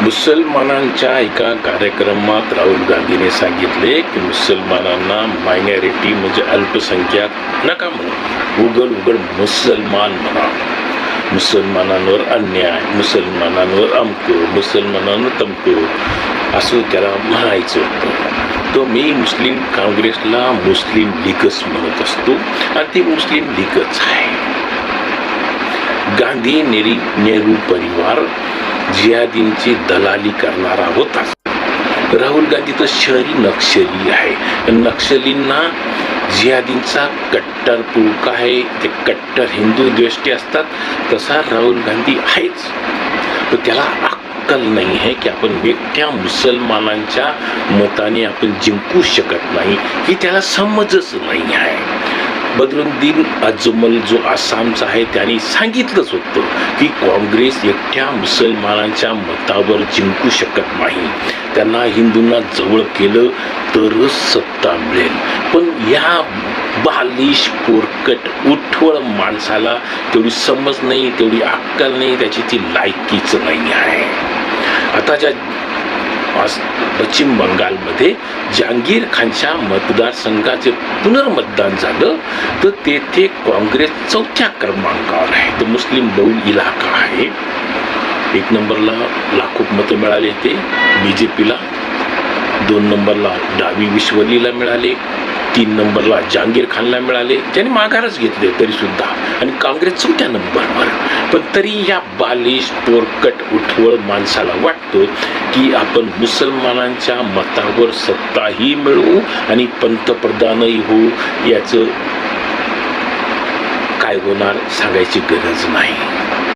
मुसलमानांच्या एका कार्यक्रमात राहुल गांधीने सांगितले की मुसलमानांना मायनॉरिटी म्हणजे अल्पसंख्याक नका म्हणू, उघड मुसलमान म्हणा. मुसलमानांवर अन्याय, मुसलमानांवर अमकं, मुसलमानांवर तमकं असं त्याला म्हणायचं होतं. तो मी मुस्लिम काँग्रेसला मुस्लिम लीगच म्हणत असतो आणि ती मुस्लिम लीगच आहे. गांधी नेहरू परिवार जिहादींची दलाली करणारा होता. राहुल गांधी तर शहरी नक्षली आहे. नक्षलींना जिहादींचा कट्टर पुळका आहे, ते कट्टर हिंदू द्वेष्टी असतात. तसा राहुल गांधी आहेच. तर त्याला अक्कल नाही आहे की आपण एकट्या मुसलमानांच्या मताने आपण जिंकू शकत नाही, ही त्याला समजच नाही आहे. बदरुद्दीन अजमल जो आसामचा आहे त्यांनी सांगितलंच होतं की काँग्रेस एकट्या मुसलमानांच्या मतावर जिंकू शकत नाही, त्यांना हिंदूंना जवळ केलं तरच सत्ता मिळेल. पण या बालिश पोरकट उठवळ माणसाला तेवढी समज नाही, तेवढी अक्कल नाही, त्याची ती लायकीच नाही आहे. आता ज्या पश्चिम बंगालमध्ये जहांगीर खानच्या मतदारसंघाचे पुनर्मतदान झालं तर तेथे काँग्रेस 4थ्या क्रमांकावर आहे. तो मुस्लिम बहुल इलाका आहे. 1 नंबरला लाखो मतं मिळाले ते BJPला, 2 नंबरला डावी विश्वलीला मिळाले, 3 नंबरला जहांगीर खानला मिळाले, ज्याने माघारच घेतले तरी सुद्धा, आणि काँग्रेस 4थ्या नंबरवर. पण तरी या बालिश पोरकट उठवळ माणसाला वाटतं की आपण मुसलमानांच्या मतावर सत्ताही मिळवू आणि पंतप्रधानही होऊ. याचं काय होणार सांगायची गरज नाही.